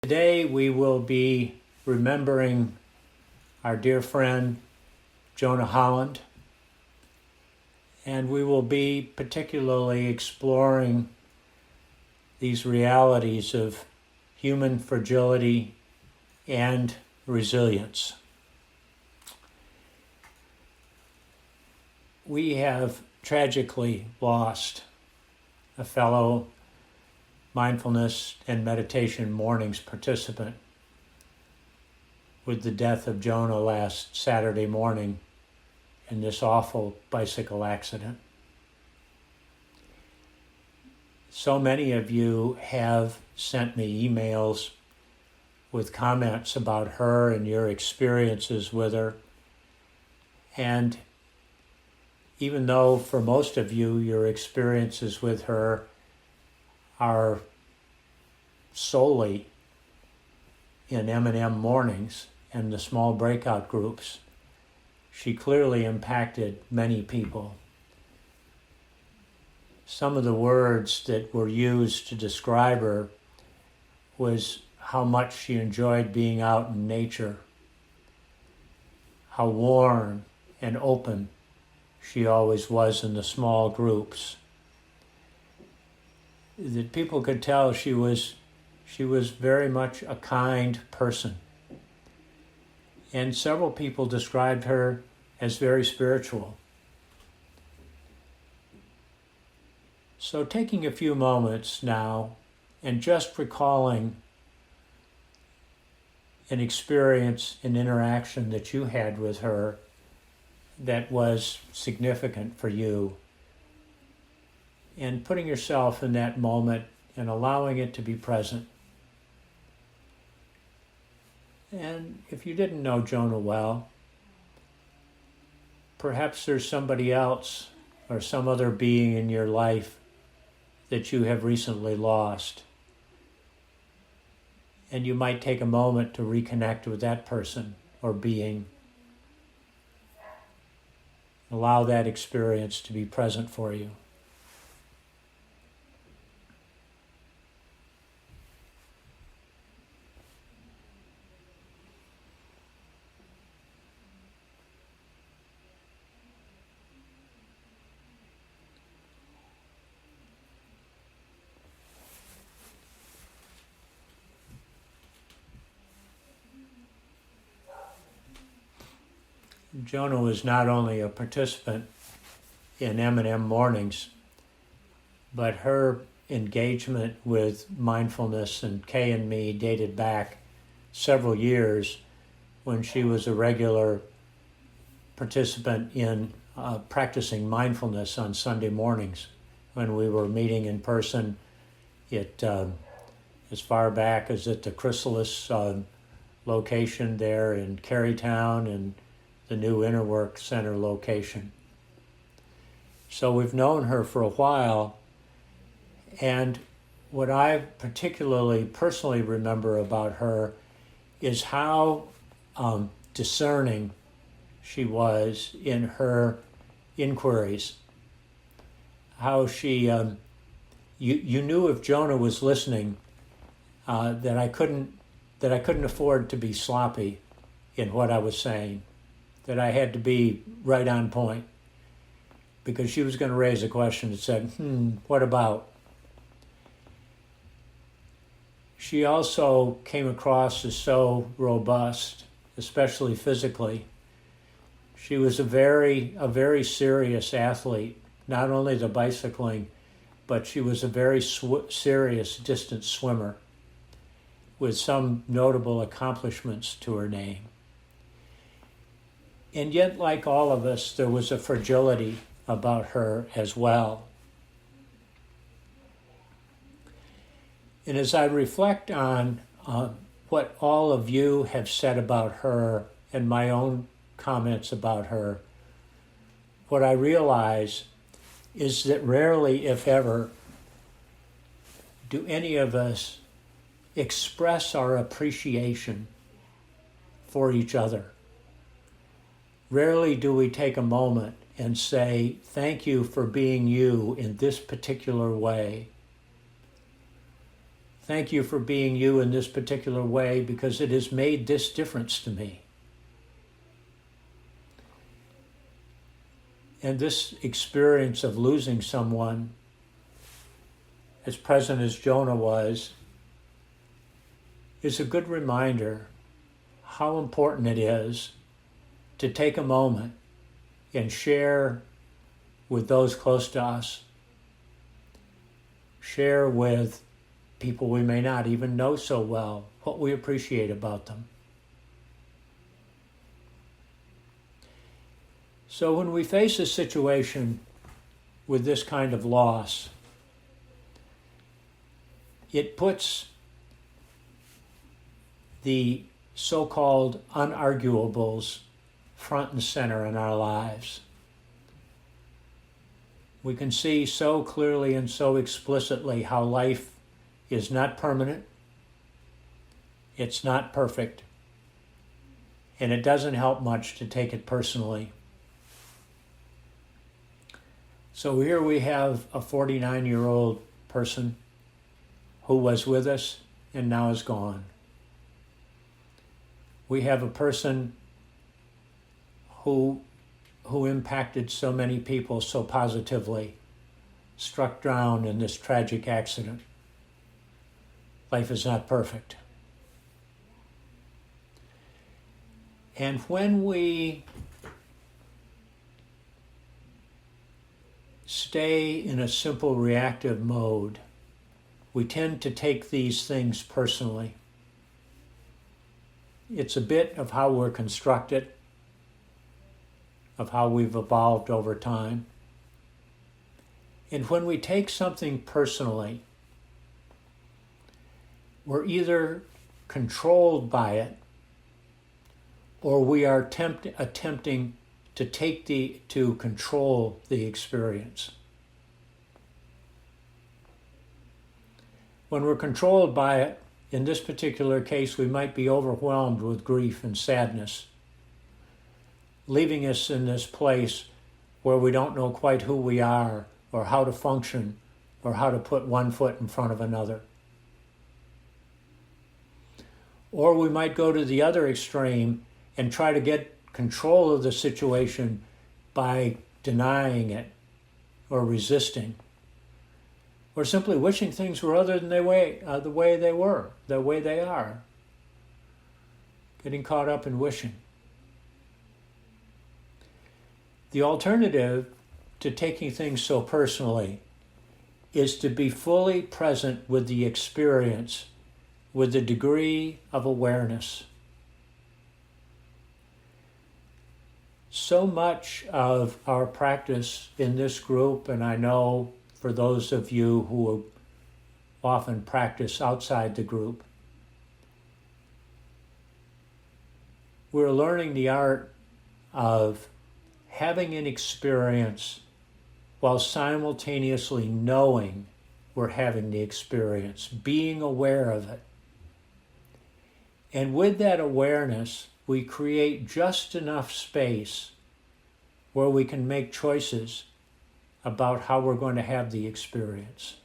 Today we will be remembering our dear friend Jonah Holland, and we will be particularly exploring these realities of human fragility and resilience. We have tragically lost a fellow mindfulness and meditation mornings participant with the death of Jonah last Saturday morning in this awful bicycle accident. So many of you have sent me emails with comments about her and your experiences with her. And even though for most of you, your experiences with her are solely in M&M mornings and the small breakout groups, she clearly impacted many people. Some of the words that were used to describe her was how much she enjoyed being out in nature, how warm and open she always was in the small groups, that people could tell she was very much a kind person. And several people described her as very spiritual. So taking a few moments now and just recalling an experience, an interaction that you had with her that was significant for you, and putting yourself in that moment and allowing it to be present. And if you didn't know Jonah well, perhaps there's somebody else or some other being in your life that you have recently lost. And you might take a moment to reconnect with that person or being. Allow that experience to be present for you. Jonah was not only a participant in M&M mornings, but her engagement with mindfulness and Kay and me dated back several years when she was a regular participant in practicing mindfulness on Sunday mornings when we were meeting in person as far back as at the Chrysalis location there in Carytown and the new Interwork Center location. So we've known her for a while, and what I particularly personally remember about her is how discerning she was in her inquiries. How she, you knew if Jonah was listening that I couldn't afford to be sloppy in what I was saying, that I had to be right on point, because she was going to raise a question that said, what about? She also came across as so robust, especially physically. She was a very serious athlete, not only the bicycling, but she was a very serious distance swimmer with some notable accomplishments to her name. And yet, like all of us, there was a fragility about her as well. And as I reflect on what all of you have said about her and my own comments about her, what I realize is that rarely, if ever, do any of us express our appreciation for each other. Rarely do we take a moment and say, thank you for being you in this particular way. Thank you for being you in this particular way because it has made this difference to me. And this experience of losing someone, as present as Jonah was, is a good reminder how important it is to take a moment and share with those close to us, share with people we may not even know so well what we appreciate about them. So when we face a situation with this kind of loss, it puts the so-called unarguables front and center in our lives. We can see so clearly and so explicitly how life is not permanent, it's not perfect, and it doesn't help much to take it personally. So here we have a 49-year-old person who was with us and now is gone. We have a person who impacted so many people so positively, struck down in this tragic accident. Life is not perfect. And when we stay in a simple reactive mode, we tend to take these things personally. It's a bit of how we're constructed, of how we've evolved over time. And when we take something personally, we're either controlled by it or we are attempting to control the experience. When we're controlled by it, in this particular case, we might be overwhelmed with grief and sadness, leaving us in this place where we don't know quite who we are or how to function or how to put one foot in front of another. Or we might go to the other extreme and try to get control of the situation by denying it or resisting, or simply wishing things were other than the way they were, the way they are. Getting caught up in wishing. The alternative to taking things so personally is to be fully present with the experience with a degree of awareness. So much of our practice in this group, and I know for those of you who often practice outside the group, we're learning the art of having an experience while simultaneously knowing we're having the experience, being aware of it. And with that awareness, we create just enough space where we can make choices about how we're going to have the experience.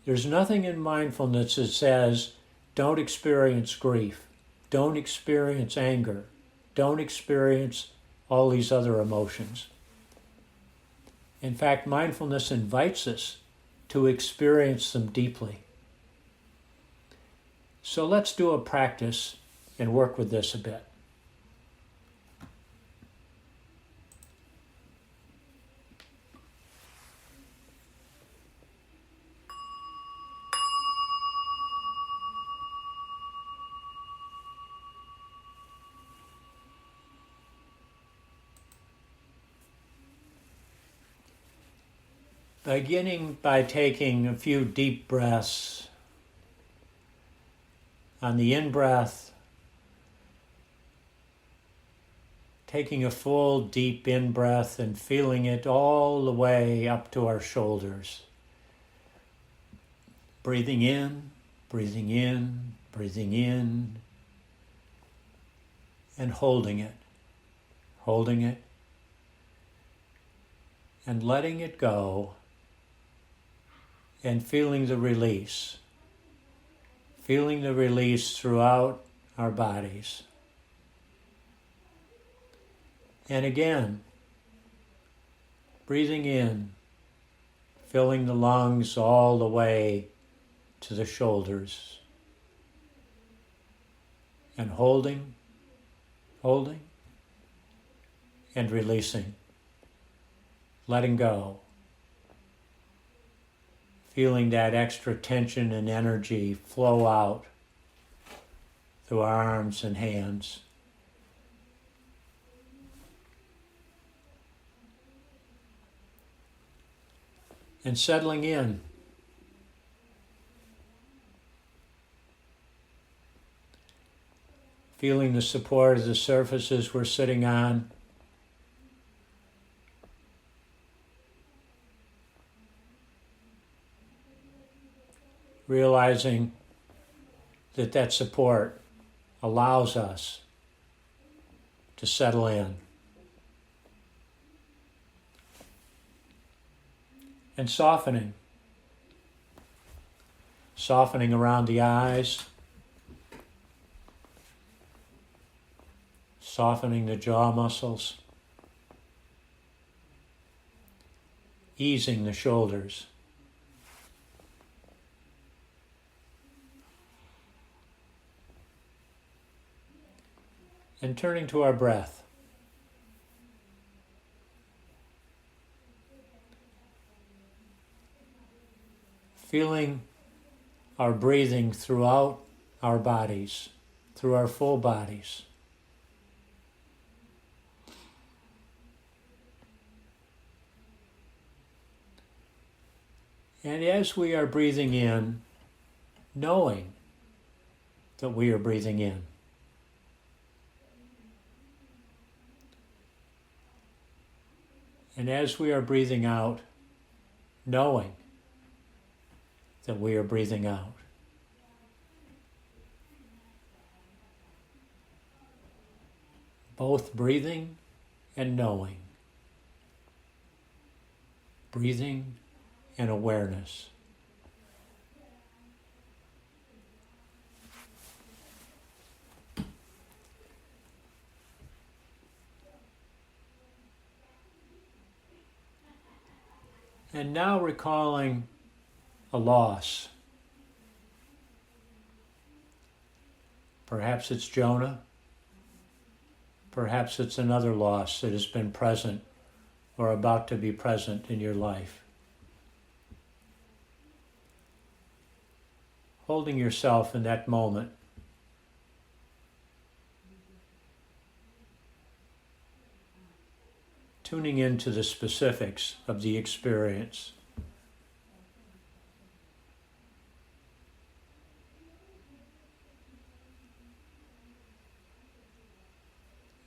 There's nothing in mindfulness that says, don't experience grief, don't experience anger, don't experience all these other emotions. In fact, mindfulness invites us to experience them deeply. So let's do a practice and work with this a bit. Beginning by taking a few deep breaths. On the in-breath, taking a full deep in-breath and feeling it all the way up to our shoulders. Breathing in, breathing in, breathing in, and holding it, and letting it go and feeling the release. Feeling the release throughout our bodies. And again, breathing in, filling the lungs all the way to the shoulders. And holding, and releasing, letting go. Feeling that extra tension and energy flow out through our arms and hands. And settling in. Feeling the support of the surfaces we're sitting on. Realizing that that support allows us to settle in. And softening. Softening around the eyes. Softening the jaw muscles. Easing the shoulders. And turning to our breath. Feeling our breathing throughout our bodies, through our full bodies. And as we are breathing in, knowing that we are breathing in. And as we are breathing out, knowing that we are breathing out. Both breathing and knowing. Breathing and awareness. And now recalling a loss. Perhaps it's Jonah. Perhaps it's another loss that has been present or about to be present in your life. Holding yourself in that moment. Tuning into the specifics of the experience.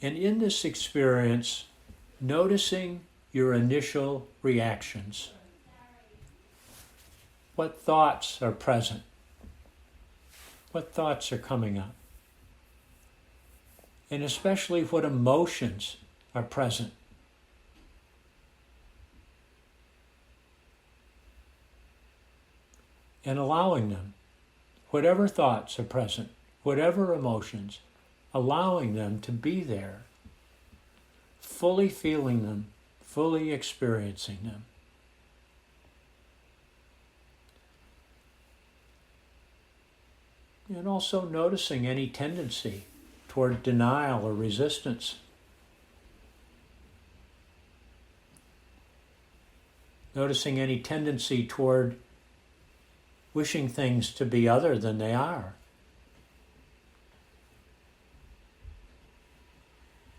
And in this experience, noticing your initial reactions. What thoughts are present? What thoughts are coming up? And especially what emotions are present. And allowing them, whatever thoughts are present, whatever emotions, allowing them to be there, fully feeling them, fully experiencing them. And also noticing any tendency toward denial or resistance. Noticing any tendency toward wishing things to be other than they are.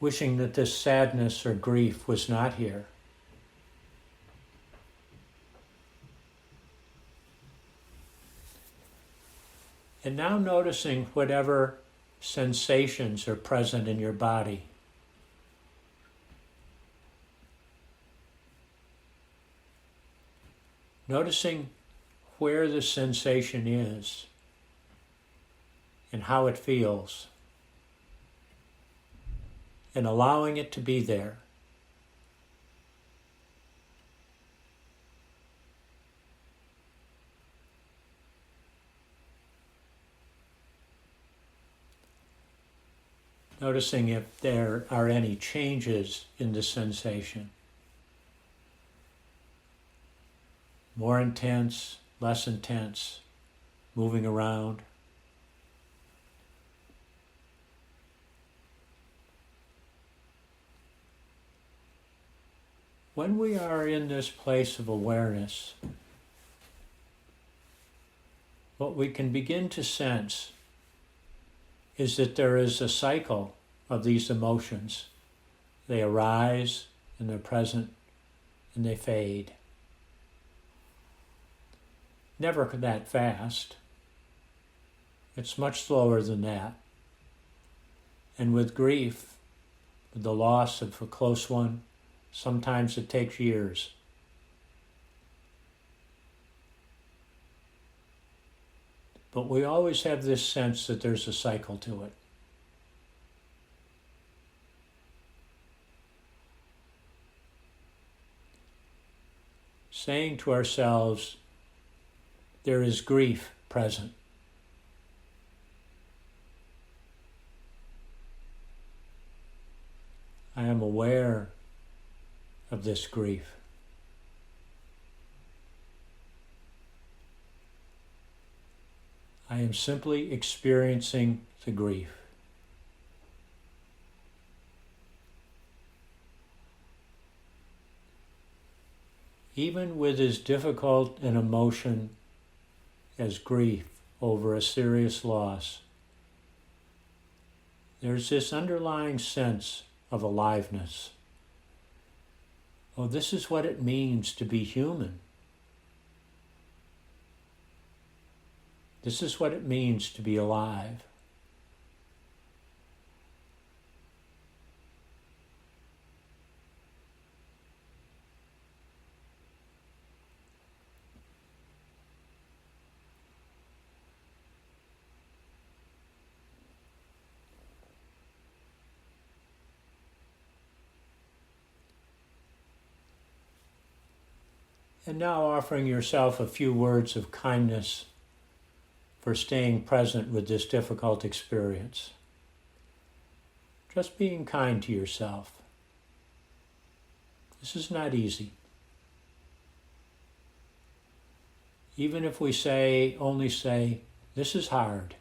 Wishing that this sadness or grief was not here. And now noticing whatever sensations are present in your body. Noticing where the sensation is and how it feels, and allowing it to be there. Noticing if there are any changes in the sensation. More intense, less intense, moving around. When we are in this place of awareness, what we can begin to sense is that there is a cycle of these emotions. They arise and they're present and they fade. Never that fast. It's much slower than that. And with grief, with the loss of a close one, sometimes it takes years. But we always have this sense that there's a cycle to it. Saying to ourselves, there is grief present. I am aware of this grief. I am simply experiencing the grief. Even with as difficult an emotion as grief over a serious loss, there's this underlying sense of aliveness. Oh, this is what it means to be human. This is what it means to be alive. And now offering yourself a few words of kindness for staying present with this difficult experience. Just being kind to yourself. This is not easy. Even if we only say, this is hard.